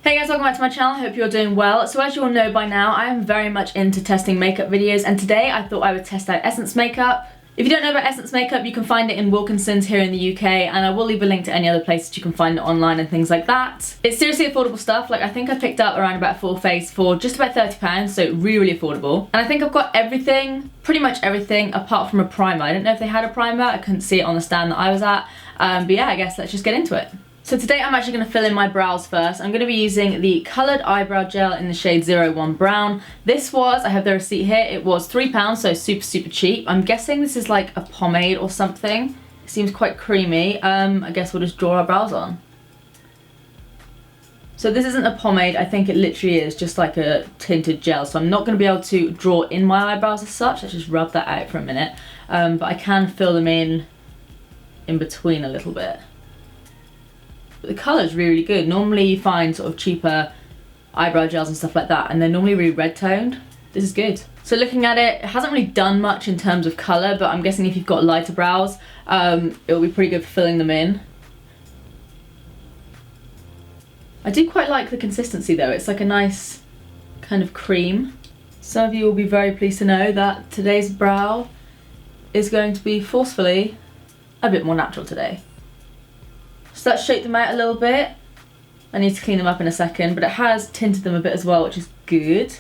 Hey guys, welcome back to my channel. Hope you're doing well. So as you all know by now, I am very much into testing makeup videos, and today I thought I would test out Essence makeup. If you don't know about Essence makeup, you can find it in Wilkinson's here in the UK, and I will leave a link to any other places you can find it online and things like that. It's seriously affordable stuff. Like, I think I picked up around about full face for just about £30, so really affordable. And I think I've got everything, pretty much everything, apart from a primer. I didn't know if they had a primer. I couldn't see it on the stand that I was at. But yeah, I guess let's just get into it. So today I'm actually going to fill in my brows first. I'm going to be using the coloured eyebrow gel in the shade 01 Brown. This was, I have the receipt here, it was £3, so super cheap. I'm guessing this is like a pomade or something. It seems quite creamy. I guess we'll just draw our brows on. So this isn't a pomade, I think it literally is just like a tinted gel. So I'm not going to be able to draw in my eyebrows as such. Let's just rub that out for a minute. But I can fill them in between a little bit. But the colour's really good. Normally you find sort of cheaper eyebrow gels and stuff like that, and they're normally really red toned. This is good. So looking at it, it hasn't really done much in terms of colour, but I'm guessing if you've got lighter brows, it'll be pretty good for filling them in. I do quite like the consistency though. It's like a nice kind of cream. Some of you will be very pleased to know that today's brow is going to be forcefully a bit more natural today. So let's shape them out a little bit. I need to clean them up in a second, but it has tinted them a bit as well, which is good.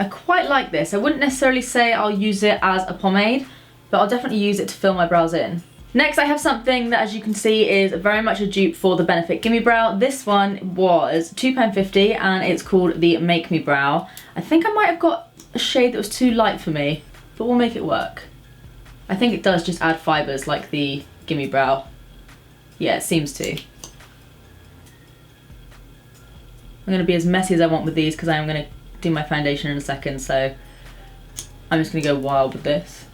I quite like this. I wouldn't necessarily say I'll use it as a pomade, but I'll definitely use it to fill my brows in. Next, I have something that, as you can see, is very much a dupe for the Benefit Gimme Brow. This one was £2.50 and it's called the Make Me Brow. I think I might have got a shade that was too light for me, but we'll make it work. I think it does just add fibres like the Gimme Brow. Yeah, it seems to. I'm going to be as messy as I want with these because I'm going to do my foundation in a second, so I'm just going to go wild with this.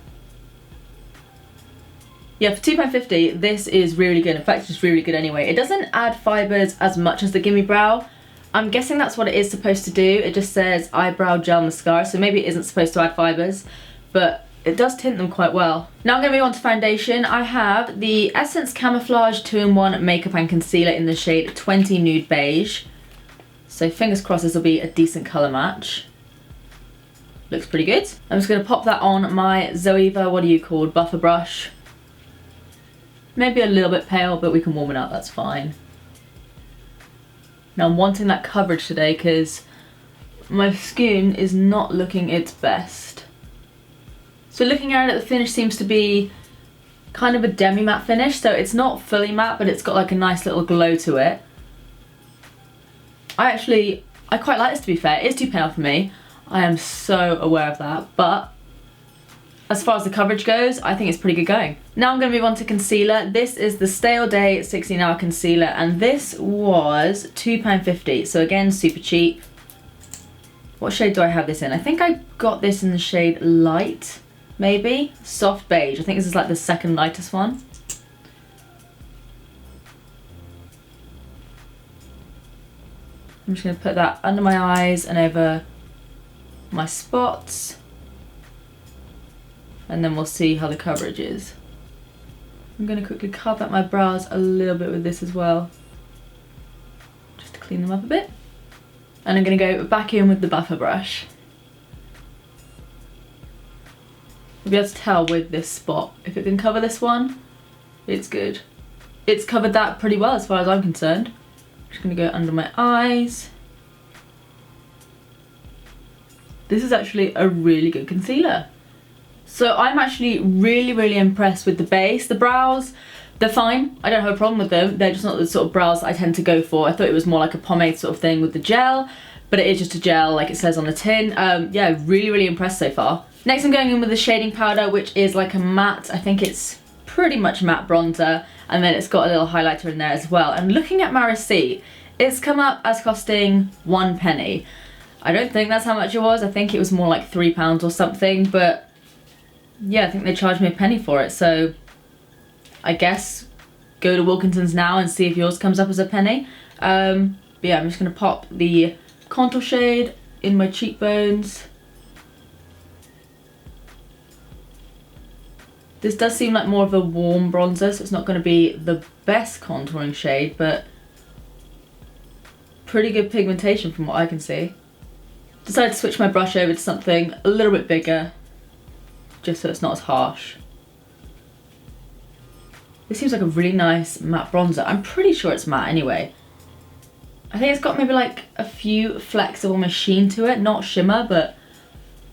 Yeah, for £2.50, this is really good. In fact, it's just really good anyway. It doesn't add fibres as much as the Gimme Brow. I'm guessing that's what it is supposed to do. It just says eyebrow gel mascara, so maybe it isn't supposed to add fibres, but it does tint them quite well. Now I'm going to move on to foundation. I have the Essence Camouflage 2-in-1 Makeup and Concealer in the shade 20 Nude Beige. So fingers crossed this will be a decent colour match. Looks pretty good. I'm just going to pop that on my Zoeva, what are you called, buffer brush. Maybe a little bit pale, but we can warm it up, that's fine. Now I'm wanting that coverage today because my skin is not looking its best. So looking at it, the finish seems to be kind of a demi-matte finish, so it's not fully matte, but it's got like a nice little glow to it. I quite like this, to be fair. It is too pale for me. I am so aware of that, but as far as the coverage goes, I think it's pretty good going. Now I'm going to move on to concealer. This is the Stay All Day 16 Hour Concealer, and this was £2.50, so again, super cheap. What shade do I have this in? I think I got this in the shade Light. Maybe? Soft beige. I think this is like the second lightest one. I'm just going to put that under my eyes and over my spots. And then we'll see how the coverage is. I'm going to quickly carve out my brows a little bit with this as well, just to clean them up a bit. And I'm going to go back in with the buffer brush. You'll be able to tell with this spot. If it can cover this one, it's good. It's covered that pretty well as far as I'm concerned. I'm just going to go under my eyes. This is actually a really good concealer. So I'm actually really impressed with the base. The brows, they're fine. I don't have a problem with them. They're just not the sort of brows that I tend to go for. I thought it was more like a pomade sort of thing with the gel, but it is just a gel like it says on the tin. Yeah, really impressed so far. Next I'm going in with the shading powder, which is like a matte, I think it's pretty much matte bronzer, and then it's got a little highlighter in there as well. And looking at my receipt, it's come up as costing £1. I don't think that's how much it was. I think it was more like £3 or something, but yeah, I think they charged me a penny for it, so I guess go to Wilkinson's now and see if yours comes up as a penny. But yeah, I'm just going to pop the contour shade in my cheekbones. This does seem like more of a warm bronzer, so it's not going to be the best contouring shade, but pretty good pigmentation from what I can see. Decided to switch my brush over to something a little bit bigger, just so it's not as harsh. This seems like a really nice matte bronzer. I'm pretty sure it's matte anyway. I think it's got maybe like a few flecks of almost sheen to it, not shimmer, but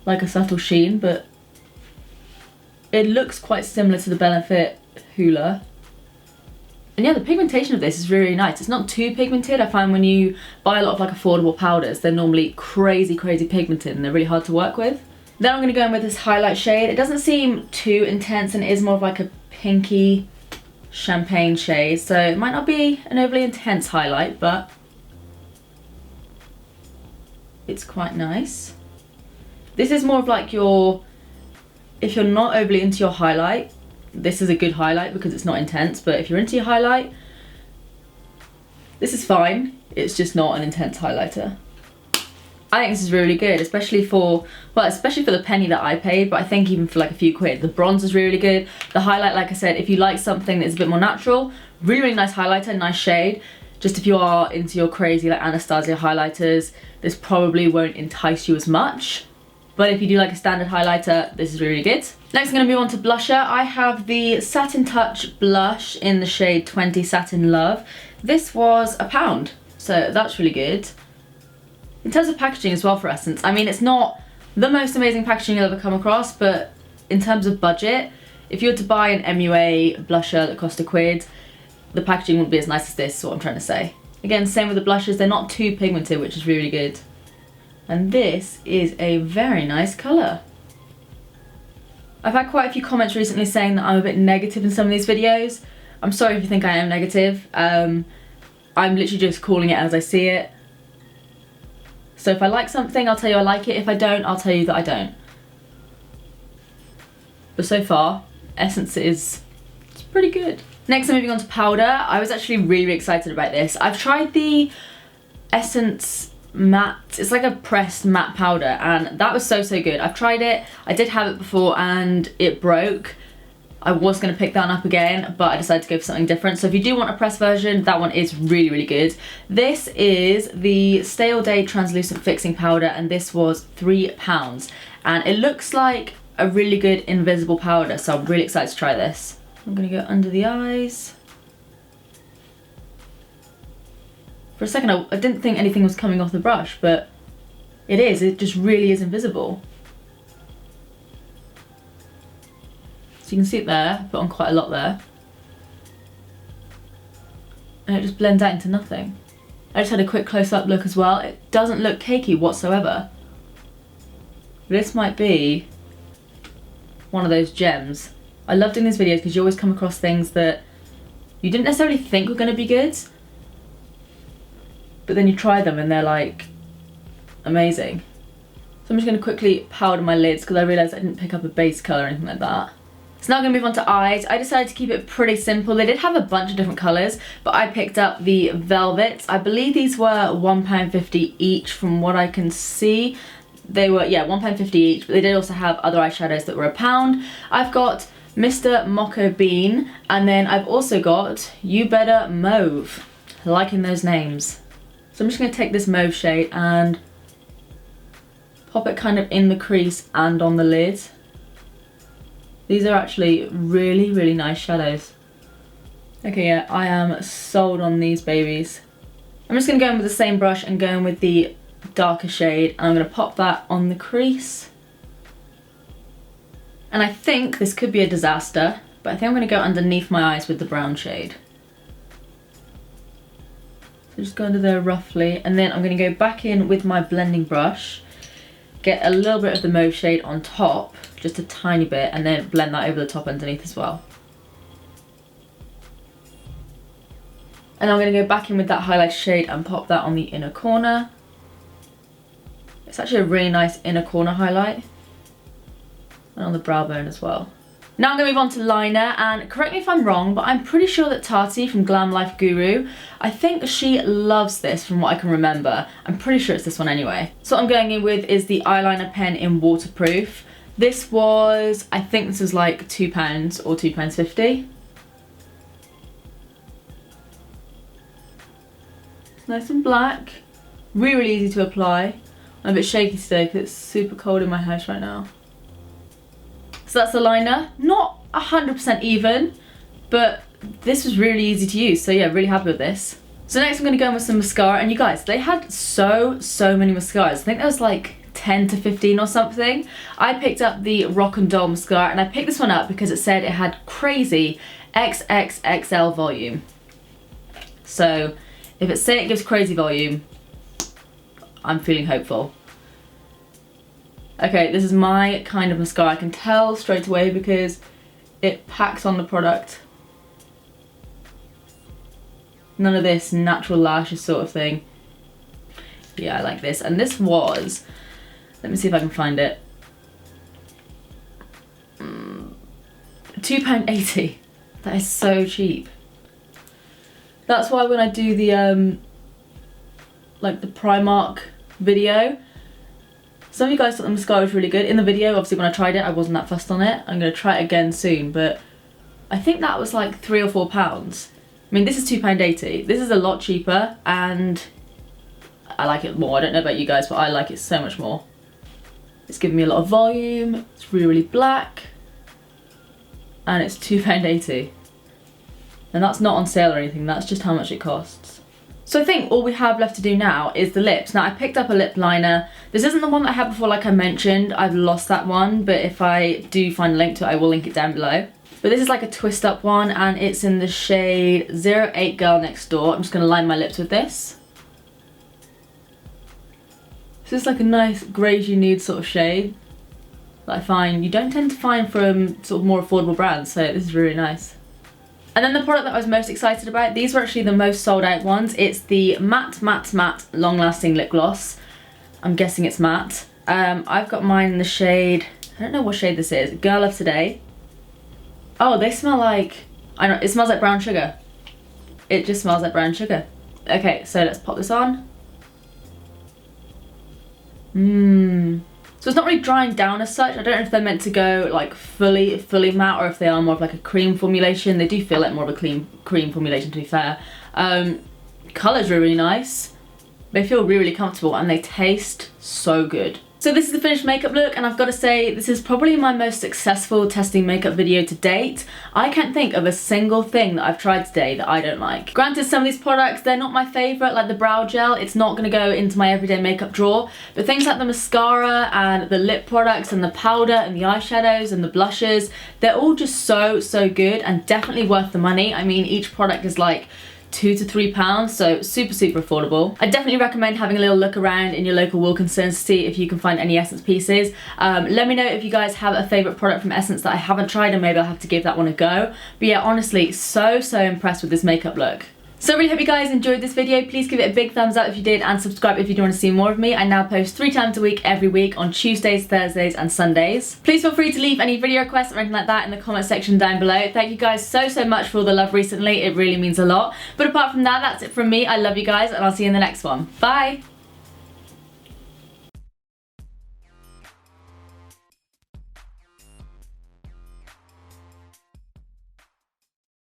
like a subtle sheen, but it looks quite similar to the Benefit Hoola. And yeah, the pigmentation of this is really nice. It's not too pigmented. I find when you buy a lot of like affordable powders, they're normally crazy pigmented and they're really hard to work with. Then I'm gonna go in with this highlight shade. It doesn't seem too intense and it is more of like a pinky champagne shade, so it might not be an overly intense highlight, but it's quite nice. This is more of like if you're not overly into your highlight, this is a good highlight because it's not intense, but if you're into your highlight, this is fine. It's just not an intense highlighter. I think this is really good, especially for the penny that I paid, but I think even for like a few quid. The bronze is really good. The highlight, like I said, if you like something that's a bit more natural, really, really nice highlighter, nice shade. Just if you are into your crazy like Anastasia highlighters, this probably won't entice you as much. But if you do like a standard highlighter, this is really good. Next I'm going to move on to blusher. I have the Satin Touch blush in the shade 20 Satin Love. This was £1, so that's really good. In terms of packaging as well for Essence, I mean, it's not the most amazing packaging you'll ever come across, but in terms of budget, if you were to buy an MUA blusher that cost £1, the packaging wouldn't be as nice as this, is what I'm trying to say. Again, same with the blushes, they're not too pigmented, which is really good. And this is a very nice colour. I've had quite a few comments recently saying that I'm a bit negative in some of these videos. I'm sorry if you think I am negative. I'm literally just calling it as I see it. So if I like something, I'll tell you I like it. If I don't, I'll tell you that I don't. But so far, Essence it's pretty good. Next, I'm moving on to powder. I was actually really excited about this. I've tried the Essence matte, it's like a pressed matte powder, and that was so good. I've tried it, I did have it before and it broke. I was going to pick that one up again, but I decided to go for something different. So if you do want a pressed version, that one is really, really good. This is the Stay All Day Translucent Fixing Powder, and this was £3. And it looks like a really good invisible powder, so I'm really excited to try this. I'm going to go under the eyes. For a second, I didn't think anything was coming off the brush, but it is. It just really is invisible. So you can see it there, put on quite a lot there. And it just blends out into nothing. I just had a quick close-up look as well. It doesn't look cakey whatsoever. This might be one of those gems. I love doing these videos because you always come across things that you didn't necessarily think were going to be good, but then you try them and they're like amazing. So I'm just going to quickly powder my lids because I realised I didn't pick up a base colour or anything like that. So now I'm going to move on to eyes. I decided to keep it pretty simple. They did have a bunch of different colours, but I picked up the Velvets. I believe these were £1.50 each from what I can see. They were, yeah, £1.50 each, but they did also have other eyeshadows that were £1. I've got Mr. Mocha Bean, and then I've also got You Better Mauve. Liking those names. So I'm just going to take this mauve shade and pop it kind of in the crease and on the lid. These are actually really, really nice shadows. Okay, yeah, I am sold on these babies. I'm just going to go in with the same brush and go in with the darker shade, and I'm going to pop that on the crease. And I think this could be a disaster, but I think I'm going to go underneath my eyes with the brown shade. So just go under there roughly, and then I'm going to go back in with my blending brush, get a little bit of the mauve shade on top, just a tiny bit, and then blend that over the top underneath as well. And I'm going to go back in with that highlight shade and pop that on the inner corner. It's actually a really nice inner corner highlight. And on the brow bone as well. Now I'm going to move on to liner, and correct me if I'm wrong, but I'm pretty sure that Tati from Glam Life Guru, I think she loves this from what I can remember. I'm pretty sure it's this one anyway. So what I'm going in with is the eyeliner pen in Waterproof. This was, I think this was like £2 or £2.50. It's nice and black. Really, really easy to apply. I'm a bit shaky today because it's super cold in my house right now. So that's the liner. Not 100% even, but this was really easy to use. So yeah, really happy with this. So next I'm going to go in with some mascara. And you guys, they had so many mascaras. I think there was like 10 to 15 or something. I picked up the Rock and Doll mascara, and I picked this one up because it said it had crazy XXXL volume. So if it says it gives crazy volume, I'm feeling hopeful. Okay, this is my kind of mascara. I can tell straight away because it packs on the product. None of this natural lashes sort of thing. Yeah, I like this. And this was, let me see if I can find it. £2.80. That is so cheap. That's why when I do the like the Primark video, some of you guys thought the mascara was really good. In the video, obviously when I tried it, I wasn't that fussed on it. I'm gonna try it again soon, but I think that was like £3 or £4. I mean, this is £2.80. This is a lot cheaper, and I like it more. I don't know about you guys, but I like it so much more. It's giving me a lot of volume. It's really, really black, and it's £2.80. And that's not on sale or anything. That's just how much it costs. So I think all we have left to do now is the lips. Now I picked up a lip liner. This isn't the one that I had before, like I mentioned. I've lost that one, but if I do find a link to it, I will link it down below. But this is like a twist up one, and it's in the shade 08 Girl Next Door. I'm just gonna line my lips with this. So it's like a nice greyish nude sort of shade that I find you don't tend to find from sort of more affordable brands, so this is really nice. And then the product that I was most excited about, these were actually the most sold out ones. It's the Matte Long Lasting Lip Gloss. I'm guessing it's matte. I've got mine in the shade, I don't know what shade this is, Girl of Today. Oh, they smell like, I know, it smells like brown sugar. It just smells like brown sugar. Okay, so let's pop this on. So it's not really drying down as such. I don't know if they're meant to go like fully matte, or if they are more of like a cream formulation. They do feel like more of a cream formulation, to be fair. Colours are really nice. They feel really, really comfortable, and they taste so good. So this is the finished makeup look, and I've got to say this is probably my most successful testing makeup video to date. I can't think of a single thing that I've tried today that I don't like. Granted, some of these products, they're not my favourite, like the brow gel. It's not going to go into my everyday makeup drawer, but things like the mascara and the lip products and the powder and the eyeshadows and the blushes, they're all just so good and definitely worth the money. I mean, each product is like £2 to £3, so super affordable. I definitely recommend having a little look around in your local Wilkinsons to see if you can find any Essence pieces. Let me know if you guys have a favourite product from Essence that I haven't tried, and maybe I'll have to give that one a go. But yeah, honestly, so impressed with this makeup look. So I really hope you guys enjoyed this video. Please give it a big thumbs up if you did, and subscribe if you do want to see more of me. I now post 3 times a week every week on Tuesdays, Thursdays and Sundays. Please feel free to leave any video requests or anything like that in the comment section down below. Thank you guys so much for all the love recently. It really means a lot. But apart from that, that's it from me. I love you guys, and I'll see you in the next one. Bye!